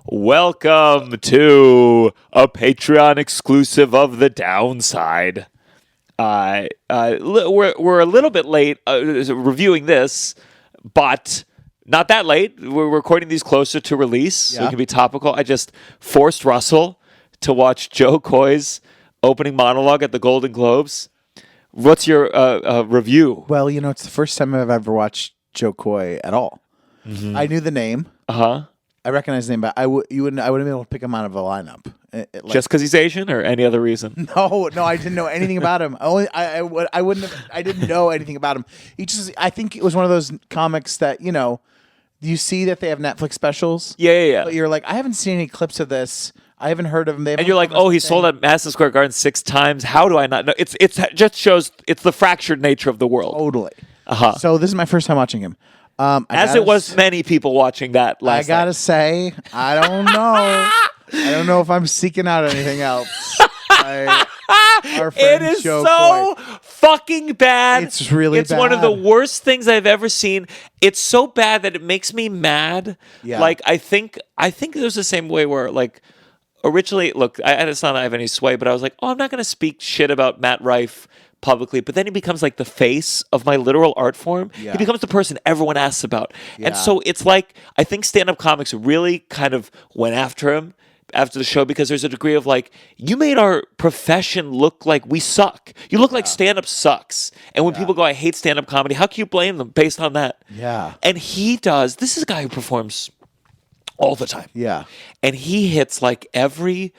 Welcome to a Patreon exclusive of The Downside. We're a little bit late reviewing this, but not that late. We're recording these closer to release, so it can be topical. I just forced Russell to watch Joe Coy's opening monologue at the Golden Globes. What's your review? Well, it's the first time I've ever watched Joe Coy at all. Mm-hmm. I knew the name. I recognize the name, but I wouldn't be able to pick him out of a lineup. Just because he's Asian, or any other reason? No, I didn't know anything about him. I didn't know anything about him. I think it was one of those comics that you see that they have Netflix specials. Yeah. But you're like, I haven't seen any clips of this. I haven't heard of him. And you're like, oh, he sold at Madison Square Garden 6 times. How do I not know? It just shows it's the fractured nature of the world. Totally. So this is my first time watching him. As it was many people watching that last I gotta say, I don't know. I don't know if I'm seeking out anything else. Our friend it is Joe so Coy. Fucking bad. It's really It's bad. one of the worst things I've ever seen. It's so bad that it makes me mad. Yeah. Like, I think it was the same way where, like, originally, look, it's not that I have any sway, but I was like, oh, I'm not going to speak shit about Matt Rife publicly, but then he becomes like the face of my literal art form. Yeah. He becomes the person everyone asks about. Yeah. And so it's like, I think stand-up comics really kind of went after him after the show, because there's a degree of like, you made our profession look like we suck. You look like stand-up sucks. And when people go, I hate stand-up comedy, how can you blame them based on that? Yeah. And this is a guy who performs all the time. Yeah. And he hits like every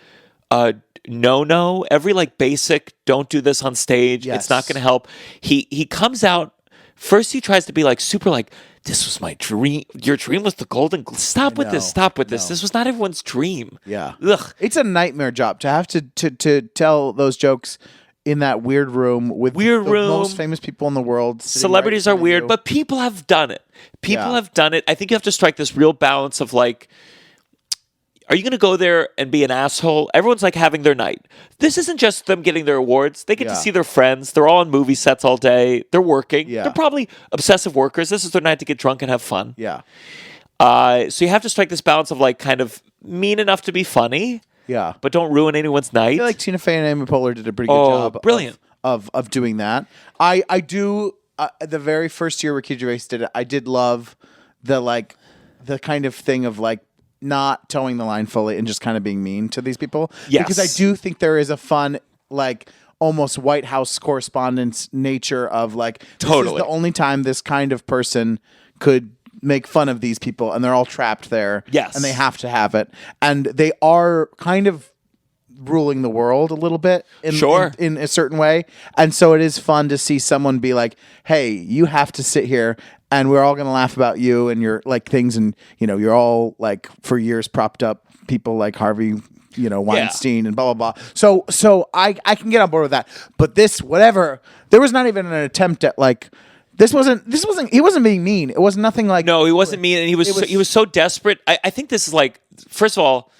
no, every like basic don't do this on stage. Yes. It's not going to help. He comes out first. He tries to be like super like, this was my dream. Your dream was the Golden. Stop with this. This was not everyone's dream. Yeah. Ugh. It's a nightmare job to have to tell those jokes in that weird room with the most famous people in the world. Celebrities are weird, but people have done it. I think you have to strike this real balance of like, are you going to go there and be an asshole? Everyone's like having their night. This isn't just them getting their awards. They get to see their friends. They're all on movie sets all day. They're working. Yeah. They're probably obsessive workers. This is their night to get drunk and have fun. Yeah. So you have to strike this balance of like kind of mean enough to be funny. Yeah. But don't ruin anyone's night. I feel like Tina Fey and Amy Poehler did a pretty good job. Brilliant. Of doing that. I do. The very first year Ricky Gervais did it, I did love the kind of thing of like not towing the line fully and just kind of being mean to these people. Yes. Because I do think there is a fun, like, almost White House correspondence nature of like, totally. This is the only time this kind of person could make fun of these people, and they're all trapped there. Yes. And they have to have it. And they are kind of ruling the world a little bit in a certain way. And so it is fun to see someone be like, hey, you have to sit here and we're all going to laugh about you and your like things. And, you're all like for years propped up people like Harvey, Weinstein and blah, blah, blah. So I can get on board with that. But this, whatever, there was not even an attempt at like, he wasn't being mean. It was nothing like. No, he wasn't mean. And he was so desperate. I think this is like, first of all,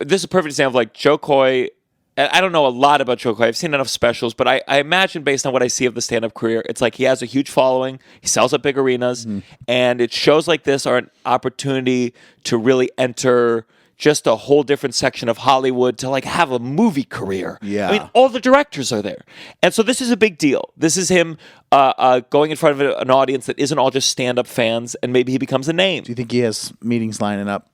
this is a perfect example of like Joe Coy. I don't know a lot about Joe Coy. I've seen enough specials, but I imagine based on what I see of the stand-up career, it's like he has a huge following. He sells at big arenas, and it shows like this are an opportunity to really enter just a whole different section of Hollywood to like have a movie career. Yeah. I mean, all the directors are there. And so this is a big deal. This is him going in front of an audience that isn't all just stand-up fans, and maybe he becomes a name. Do you think he has meetings lining up?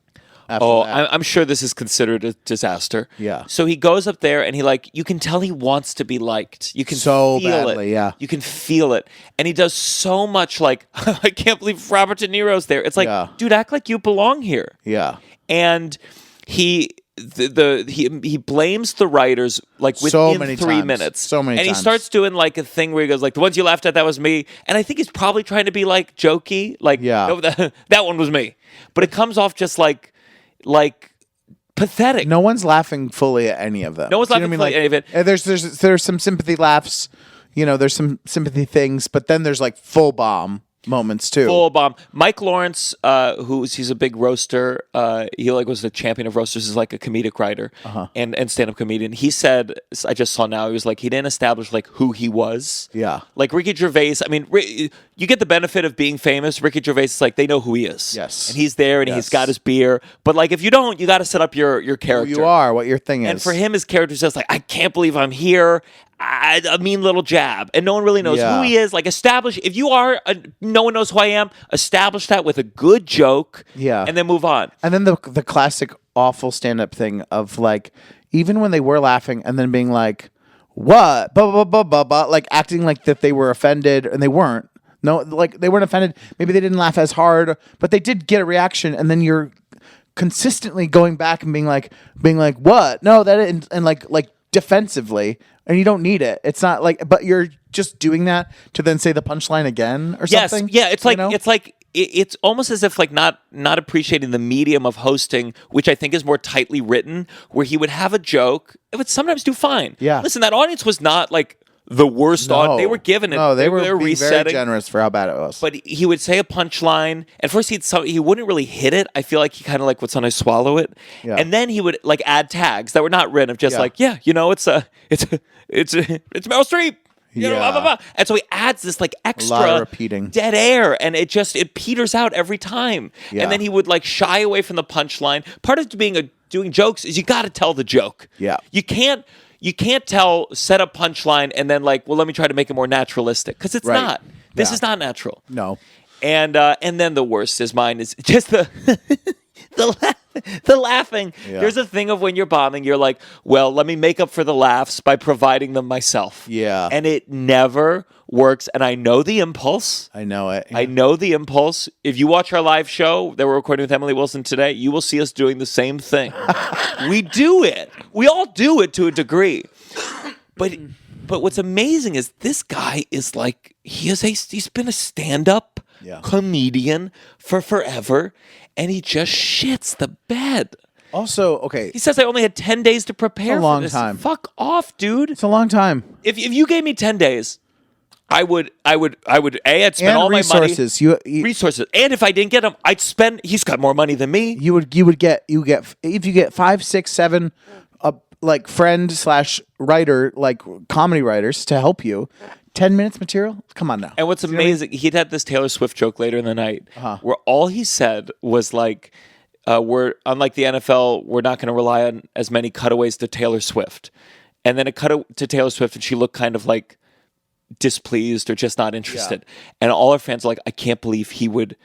I'm sure this is considered a disaster. Yeah. So he goes up there and you can tell he wants to be liked. You can so feel badly, it. Yeah. You can feel it. And he does so much like, I can't believe Robert De Niro's there. It's like, dude, act like you belong here. Yeah. And he blames the writers like within 3 minutes. So many times. And times. he starts doing like a thing where he goes like, the ones you laughed at, that was me. And I think he's probably trying to be like jokey. Like, no, that one was me. But it comes off just like pathetic. No one's laughing fully at any of them. No one's laughing fully at any of it. There's some sympathy laughs. There's some sympathy things, but then there's like full bomb. moments too. Full bomb. Mike Lawrence, he's a big roaster. He was the champion of roasters, is like a comedic writer and stand up comedian. He said, I just saw now, he was like, he didn't establish like who he was. Yeah. Like Ricky Gervais. I mean, you get the benefit of being famous. Ricky Gervais is like, they know who he is. Yes. And he's there and he's got his beer. But like, if you don't, you got to set up your character. Who you are, what your thing is. And for him, his character is just like, I can't believe I'm here. A mean little jab, and no one really knows who he is. Like, establish, if you are no one knows who I am, establish that with a good joke, and then move on. And then the classic awful stand-up thing of like, even when they were laughing and then being like, what, blah, blah, blah, blah, blah, like acting like that they were offended, and they weren't. No, like they weren't offended. Maybe they didn't laugh as hard, but they did get a reaction, and then you're consistently going back and being like, what? No, that, and like defensively, and you don't need it. It's not like, but you're just doing that to then say the punchline again or something. Yeah. It's like, it's almost as if like not appreciating the medium of hosting, which I think is more tightly written, where he would have a joke. It would sometimes do fine. Yeah. Listen, that audience was not like the worst audience. They were giving it. No, they were being resetting. very generous for how bad it was. But he would say a punchline. At first, he wouldn't really hit it. I feel like he kind of like would sometimes swallow it. Yeah. And then he would like add tags that were not written of just like, it's Meryl Streep. You know, blah, blah, blah. And so he adds this like extra repeating dead air, and it peters out every time. Yeah. And then he would like shy away from the punchline. Part of doing jokes is you got to tell the joke. Yeah. You can't set a punchline and then like, well, let me try to make it more naturalistic, because it's not. This is not natural. No. And then the worst is mine is just the laughing. Yeah. There's a thing of when you're bombing, you're like, well, let me make up for the laughs by providing them myself. Yeah. And it never works. And I know the impulse. I know it. Yeah. I know the impulse. If you watch our live show that we're recording with Emily Wilson today, you will see us doing the same thing. We do it. We all do it to a degree. But what's amazing is this guy is like, he's been a stand-up comedian for forever, and he just shits the bed. Also, okay. He says I only had 10 days to prepare it's a long for this. time. Fuck off, dude. It's a long time. If you gave me 10 days, I'd spend and all resources. my money. Resources. And if I didn't get them, he's got more money than me. You get if you get 5, 6, 7 like friend/writer, like comedy writers to help you. 10 minutes material? Come on now. And what's amazing, he'd had this Taylor Swift joke later in the night where all he said was like, we're unlike the NFL, we're not going to rely on as many cutaways to Taylor Swift. And then it cut to Taylor Swift and she looked kind of like displeased or just not interested. And all her fans are like, I can't believe he would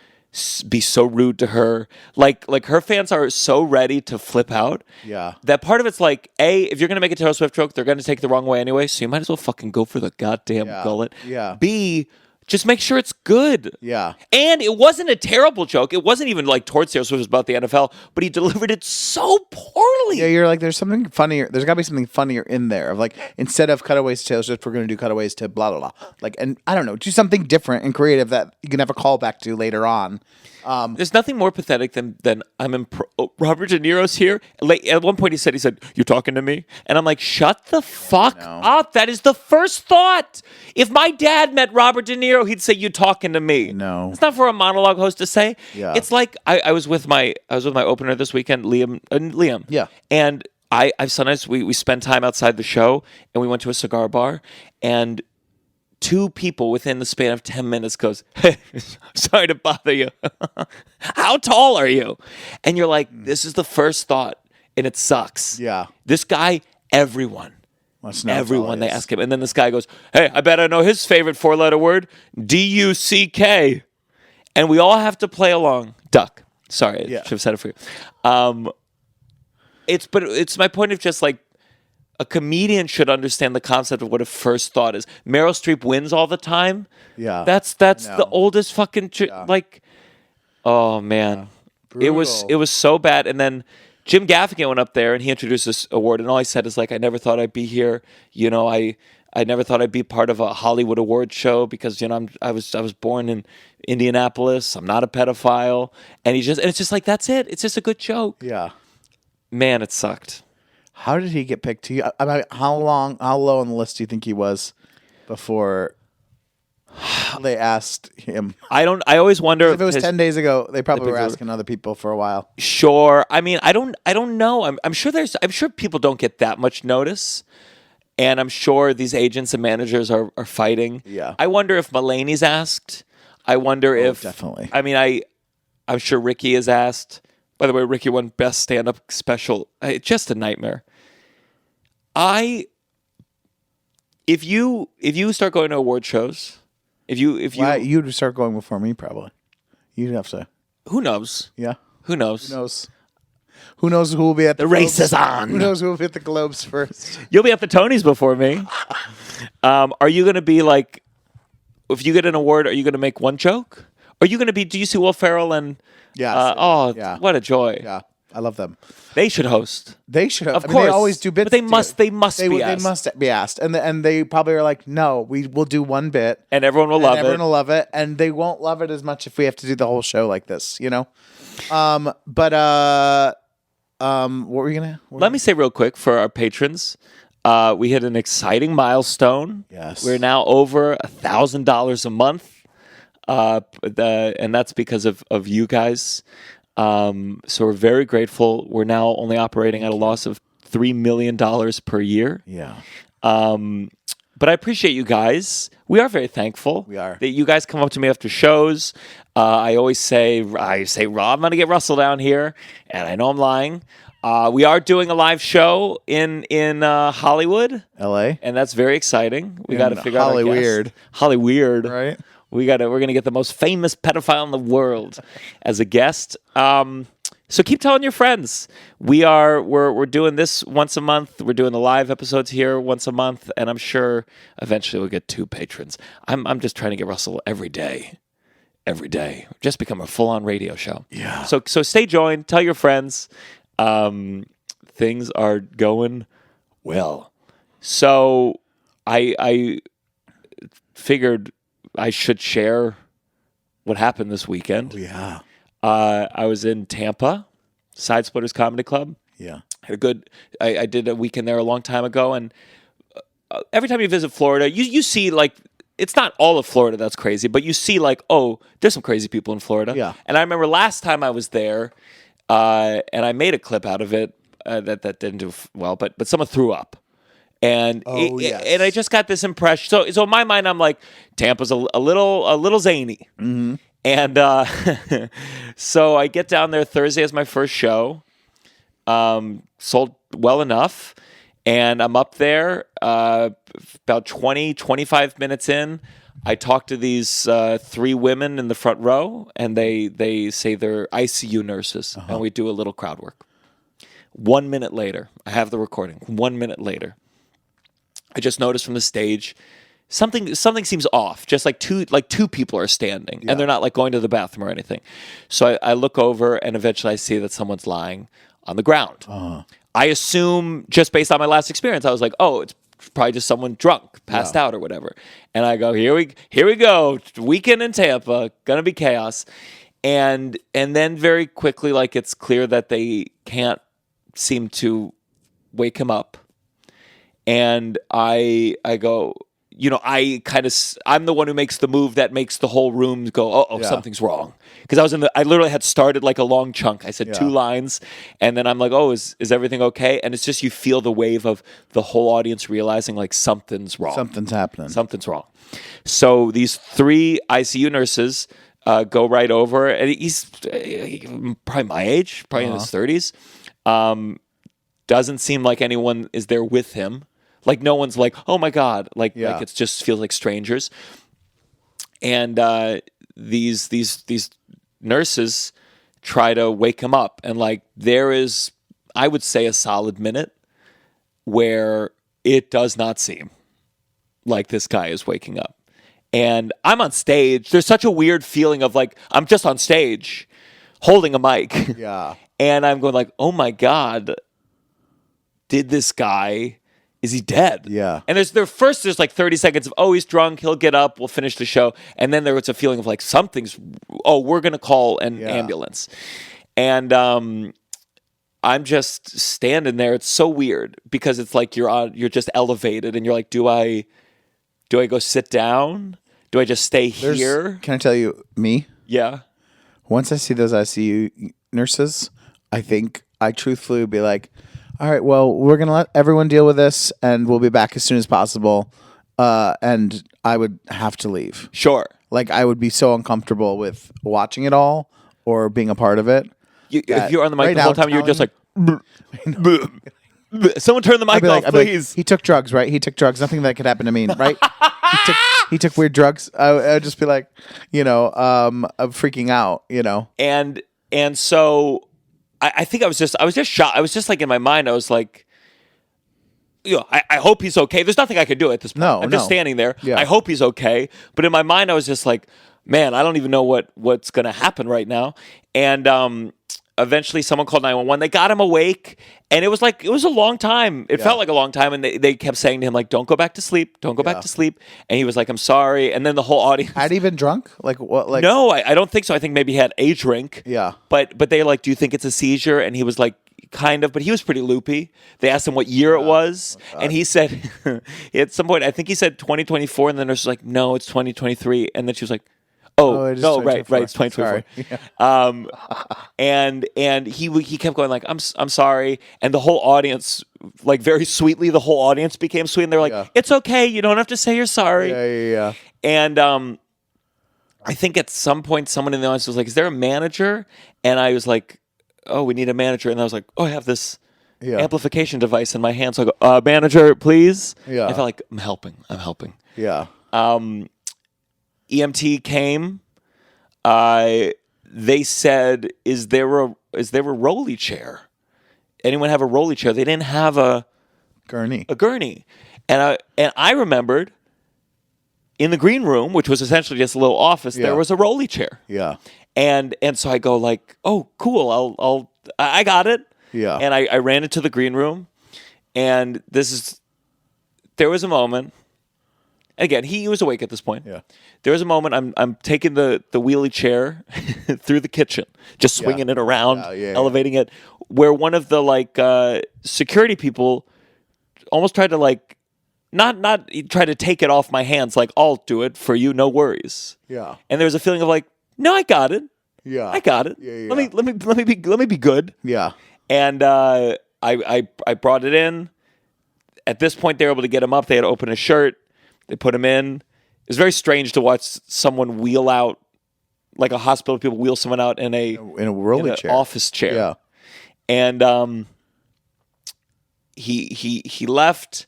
be so rude to her. Like her fans are so ready to flip out. Yeah. That part of it's like, A, if you're going to make a Taylor Swift joke, they're going to take it the wrong way anyway, so you might as well fucking go for the goddamn gullet. Yeah. B, just make sure it's good. Yeah. And it wasn't a terrible joke. It wasn't even like towards Taylor Swift, it was about the NFL, but he delivered it so poorly. Yeah, you're like, there's something funnier. There's got to be something funnier in there. Of like, instead of cutaways to Taylor Swift, we're going to do cutaways to blah, blah, blah. Like, and I don't know, do something different and creative that you can have a callback to later on. There's nothing more pathetic than Robert De Niro's here. Like, at one point he said, "You're talking to me?" And I'm like, shut the fuck up. That is the first thought. If my dad met Robert De Niro, he'd say, "You talking to me?" No. It's not for a monologue host to say. Yeah. It's like I was with my opener this weekend, Liam. Yeah. And I sometimes we spend time outside the show, and we went to a cigar bar, and 2 people within the span of 10 minutes goes, "Hey, sorry to bother you. How tall are you?" And you're like, this is the first thought, and it sucks. Yeah. This guy, everyone they ask him. And then this guy goes, "Hey, I bet I know his favorite 4-letter word, DUCK." And we all have to play along. Duck. Sorry, I should have said it for you. It's my point of just like, a comedian should understand the concept of what a first thought is. Meryl Streep wins all the time. Yeah. That's the oldest fucking like, oh man. Yeah. It was so bad. And then Jim Gaffigan went up there and he introduced this award, and all he said is like, I never thought I'd be here. You know, I never thought I'd be part of a Hollywood award show because, you know, I was born in Indianapolis. I'm not a pedophile. And it's just like, that's it. It's just a good joke. Yeah. Man, it sucked. How did he get picked? How low on the list do you think he was before? They asked him. I always wonder if it was 10 days ago, they probably were asking other people for a while. Sure. I mean, I don't know. I'm sure people don't get that much notice. And I'm sure these agents and managers are fighting. Yeah. I wonder if Mulaney's asked. I wonder if definitely. I mean, I'm sure Ricky is asked. By the way, Ricky won Best Stand-Up Special. It's just a nightmare. If you start going to award shows, if you'd start going before me, probably. You'd have to. Who knows? Yeah. Who knows? Who knows? Who knows who will be at the race is on? Who knows who will be at the Globes first? You'll be at the Tonys before me. Are you going to be like, if you get an award, are you going to make one joke? Are you going to be? Do you see Will Ferrell and? Yes. Yeah. What a joy. Yeah, I love them. They should host. They should have. Of course, they always do bits. But they must be asked. They must be asked, and they probably are like, no, we will do one bit, and everyone will love it. Everyone will love it, and they won't love it as much if we have to do the whole show like this, you know. What were you gonna? Let me say real quick for our patrons, we hit an exciting milestone. Yes, we're now over $1,000 a month, and that's because of you guys. So we're very grateful. We're now only operating at a loss of $3 million per year. Yeah. But I appreciate you guys. We are very thankful. We are. That you guys come up to me after shows. I always say, Rob, I'm going to get Russell down here. And I know I'm lying. We are doing a live show in Hollywood. L.A. And that's very exciing. We got to figure out our guest. Hollyweird. Right. We're going to get the most famous pedophile in the world as a guest. So keep telling your friends. We're doing this once a month. We're doing the live episodes here once a month, and I'm sure eventually we'll get 2 patrons. I'm just trying to get Russell every day. Just become a full-on radio show. Yeah. So stay joined. Tell your friends. Things are going well. So I figured I should share what happened this weekend. Oh, yeah. I was in Tampa, Side Splitters Comedy Club. Yeah. I did a weekend there a long time ago, and every time you visit Florida, you see, like, it's not all of Florida that's crazy, but you see, like, oh, there's some crazy people in Florida. Yeah. And I remember last time I was there, and I made a clip out of it that didn't do well, but someone threw up. And and I just got this impression. So in my mind, I'm like, Tampa's a little zany. Mm-hmm. And so I get down there Thursday as my first show. Sold well enough. And I'm up there about 25 minutes in. I talk to these 3 women in the front row, and they say they're ICU nurses. And we do a little crowd work. 1 minute later, I have the recording. 1 minute later, I just noticed from the stage something seems off. Just like two people are standing, and they're not like going to the bathroom or anything. So I look over, and eventually I see that someone's lying on the ground. I assume, just based on my last experience, I was like, oh, it's probably just someone drunk, passed out or whatever. And I go, here we go, weekend in Tampa, gonna be chaos. And then very quickly, like, it's clear that they can't seem to wake him up. And I go, I'm the one who makes the move that makes the whole room go, something's wrong. Because I literally had started like a long chunk. I said 2 lines, and then I'm like, oh, is everything okay? And it's just, you feel the wave of the whole audience realizing, like, something's wrong. Something's happening. Something's wrong. So these 3 ICU nurses go right over, and he's probably my age, probably in his 30s. Doesn't seem like anyone is there with him. Like, no one's like, oh my God. Like it just feels like strangers. And these nurses try to wake him up. And, like, there is, I would say, a solid minute where it does not seem like this guy is waking up. And I'm on stage. There's such a weird feeling of, like, I'm just on stage holding a mic. Yeah. And I'm going, like, oh my God, is he dead? Yeah. And there's like 30 seconds of, oh, he's drunk, he'll get up, we'll finish the show. And then there was a feeling of, like, we're going to call an ambulance. And I'm just standing there. It's so weird because it's like you're just elevated, and you're like, do I go sit down? Do I just stay here? Can I tell you, me? Yeah. Once I see those ICU nurses, I think I truthfully would be like, all right, well, we're going to let everyone deal with this, and we'll be back as soon as possible. And I would have to leave. Sure. Like, I would be so uncomfortable with watching it all or being a part of it. If you're on the mic the whole time, you're just like, someone turn the mic off, please. Like, he took drugs, right? He took drugs. Nothing that could happen to me, right? he took weird drugs. I would just be like, I'm freaking out, And so I think I was just shocked. I was just like, in my mind, I was like, I hope he's okay. There's nothing I could do at this point. I'm just standing there. Yeah. I hope he's okay. But in my mind, I was just like, man, I don't even know what's going to happen right now. And eventually someone called 911. They got him awake. And it was a long time. It felt like a long time. And they kept saying to him, like, don't go back to sleep. Don't go back to sleep. And he was like, I'm sorry. And then the whole audience. Had he been drunk? Like what? Like No, I don't think so. I think maybe he had a drink. Yeah. But they like, do you think it's a seizure? And he was like, kind of, but he was pretty loopy. They asked him what year it was, and he said, at some point, I think he said 2024, and the nurse was like, no, it's 2023, and then she was like, no, right, it's 2024. Yeah. And he kept going like, I'm sorry, and the whole audience, like very sweetly, the whole audience became sweet, and they're like, it's okay, you don't have to say you're sorry. Yeah. And I think at some point, someone in the audience was like, is there a manager? And I was like, oh, we need a manager. And I was like, oh, I have this amplification device in my hand. So I go, manager, please. Yeah. I felt like I'm helping. Yeah. EMT came. They said, is there a rolly chair? Anyone have a rolly chair? They didn't have a gurney. And I remembered in the green room, which was essentially just a little office, there was a rolly chair. Yeah. And so I go like, oh, cool. I got it. Yeah. And I ran into the green room, and there was a moment. Again, he was awake at this point. Yeah. There was a moment. I'm taking the wheelie chair through the kitchen, just swinging it around, elevating it, where one of the security people almost tried to not try to take it off my hands. Like, I'll do it for you, no worries. Yeah. And there was a feeling of like, no, I got it. Yeah. I got it. Yeah. Let me be good. Yeah. And I brought it in. At this point, they were able to get him up. They had to open his shirt. They put him in. It was very strange to watch someone wheel out, like a hospital. People wheel someone out in a rolly chair, office chair. Yeah. And he left,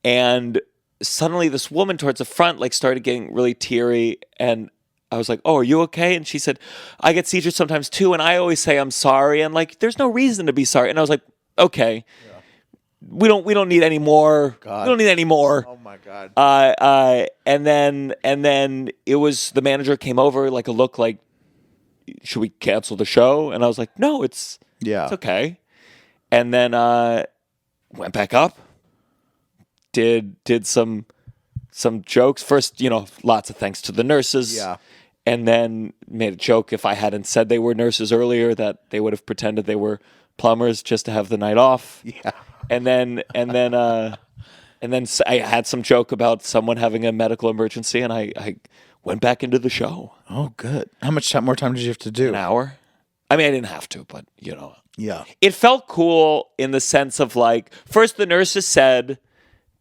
and suddenly this woman towards the front started getting really teary, and I was like, oh, are you okay? And she said, I get seizures sometimes too, and I always say I'm sorry, and there's no reason to be sorry. And I was like, okay, we don't need any more. God. We don't need any more. Oh my God. And then it was the manager came over, like a look like, should we cancel the show? And I was like, no, it's okay. And then went back up, did some jokes. First, lots of thanks to the nurses. Yeah. And then made a joke if I hadn't said they were nurses earlier that they would have pretended they were plumbers just to have the night off. Yeah. And then I had some joke about someone having a medical emergency, and I went back into the show. Oh, good. How much more time did you have to do? An hour. I mean, I didn't have to, but Yeah. It felt cool in the sense of first the nurses said,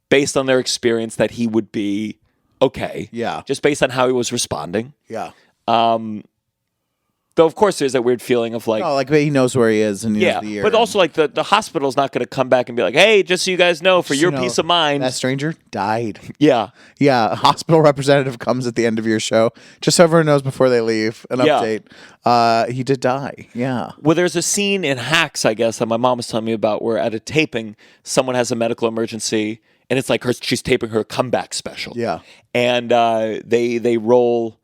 based on their experience, that he would be okay. Yeah. Just based on how he was responding. Yeah. Though, of course, there's that weird feeling of he knows where he is and he knows the year. But also, the hospital's not going to come back and be like, hey, just so you guys know, for your peace of mind. That stranger died. Yeah. Yeah. A hospital representative comes at the end of your show, just so everyone knows before they leave, an update. He did die. Yeah. Well, there's a scene in Hacks, I guess, that my mom was telling me about where at a taping, someone has a medical emergency, and it's like she's taping her comeback special. Yeah. And they roll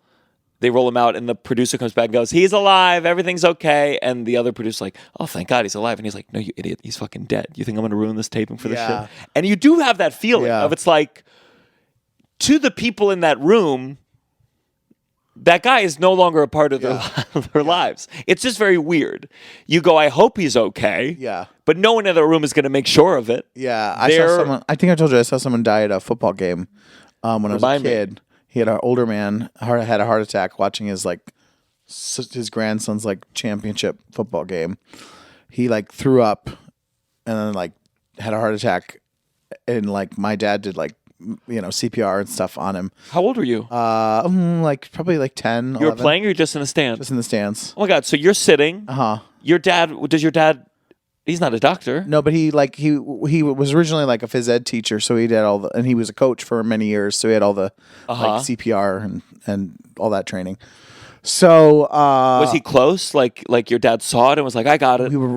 him out, and the producer comes back and goes, he's alive, everything's okay. And the other producer's like, oh, thank God he's alive. And he's like, no, you idiot, he's fucking dead. You think I'm going to ruin this taping for this shit? And you do have that feeling of it's like, to the people in that room, that guy is no longer a part of their lives. It's just very weird. You go, I hope he's okay. Yeah. But no one in the room is going to make sure of it. Yeah. I saw someone, I think I told you, I saw someone die at a football game when I was a kid. He had an older man had a heart attack watching his grandson's championship football game. He threw up and then had a heart attack, and my dad did CPR and stuff on him. How old were you? Probably 10. You 11. were playing, or you're just in the stands? Just in the stands. Oh my God! So you're sitting. Your dad? Does your dad? He's not a doctor. No, but he was originally a phys ed teacher, so he did and he was a coach for many years, so he had all the CPR and all that training. So was he close? Like your dad saw it and was like, "I got it." We were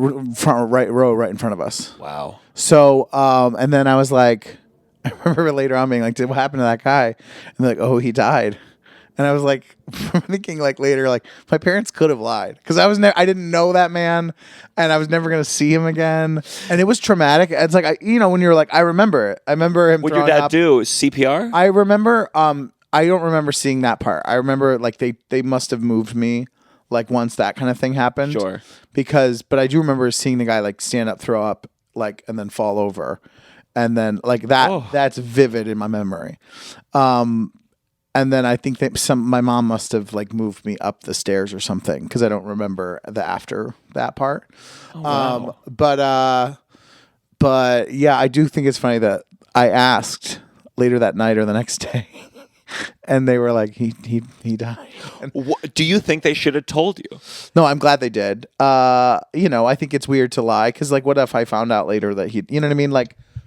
right in front of us. Wow. So and then I was like, I remember later on being like, "What happened to that guy?" And they're like, "Oh, he died." And I was thinking later, my parents could have lied, because I didn't know that man, and I was never going to see him again. And it was traumatic. It's when you're I remember it. I remember him. What did your dad do? CPR? I remember, I don't remember seeing that part. I remember they must have moved me once that kind of thing happened. Sure. But I do remember seeing the guy stand up, throw up, and then fall over. And then that's vivid in my memory. And then I think that my mom must have moved me up the stairs or something, because I don't remember the after that part. Oh, wow. But yeah, I do think it's funny that I asked later that night or the next day, and they were like, he died. Do you think they should have told you? No, I'm glad they did. I think it's weird to lie, because what if I found out later that you know what I mean?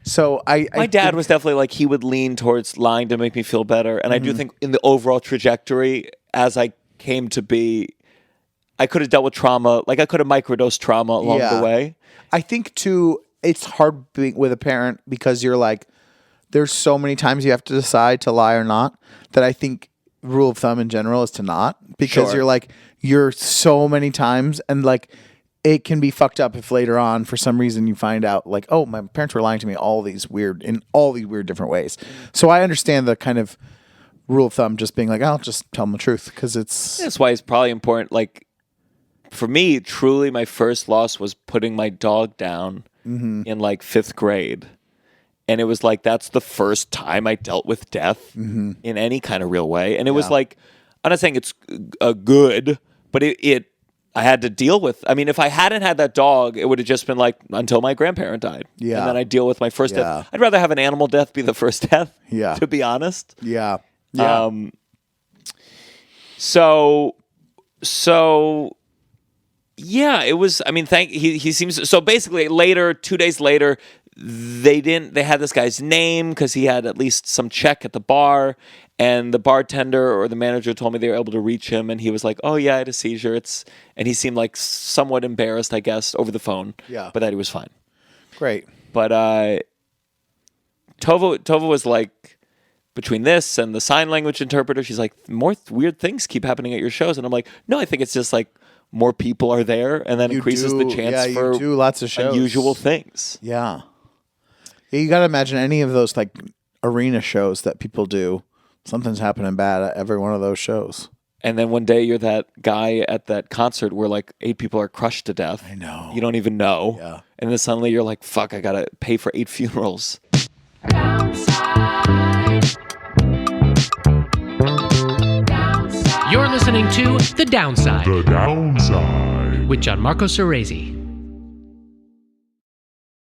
So my dad was definitely he would lean towards lying to make me feel better. And I do think in the overall trajectory, as I came to be, I could have dealt with trauma. I could have microdosed trauma along the way. I think too, it's hard being with a parent, because you're there's so many times you have to decide to lie or not, that I think rule of thumb in general is to not, because you're so many times, and it can be fucked up if later on for some reason you find out oh, my parents were lying to me in all these weird different ways. So I understand the kind of rule of thumb just being I'll just tell them the truth, because that's why it's probably important. For me, truly my first loss was putting my dog down in 5th grade. And it was that's the first time I dealt with death in any kind of real way. And it was I'm not saying it's good, but I had to deal with. I mean, if I hadn't had that dog, it would have just been until my grandparent died. Yeah. And then I deal with my first death. I'd rather have an animal death be the first death. Yeah. To be honest. Yeah. Yeah. So yeah, it was. I mean, he seems so. Basically, 2 days later, they had this guy's name, because he had at least some check at the bar. And the bartender or the manager told me they were able to reach him, and he was like, "Oh yeah, I had a seizure." And he seemed somewhat embarrassed, I guess, over the phone. Yeah, but that he was fine. Great. But Tova was between this and the sign language interpreter, she's more weird things keep happening at your shows, and I'm like, no, I think it's just more people are there, and then increases the chance for you do lots of shows, unusual things. Yeah, you got to imagine any of those arena shows that people do. Something's happening bad at every one of those shows. And then one day you're that guy at that concert where 8 people are crushed to death. I know. You don't even know. Yeah. And then suddenly you're like, fuck, I got to pay for 8 funerals. Downside. You're listening to The Downside. The Downside. With Gianmarco Soresi.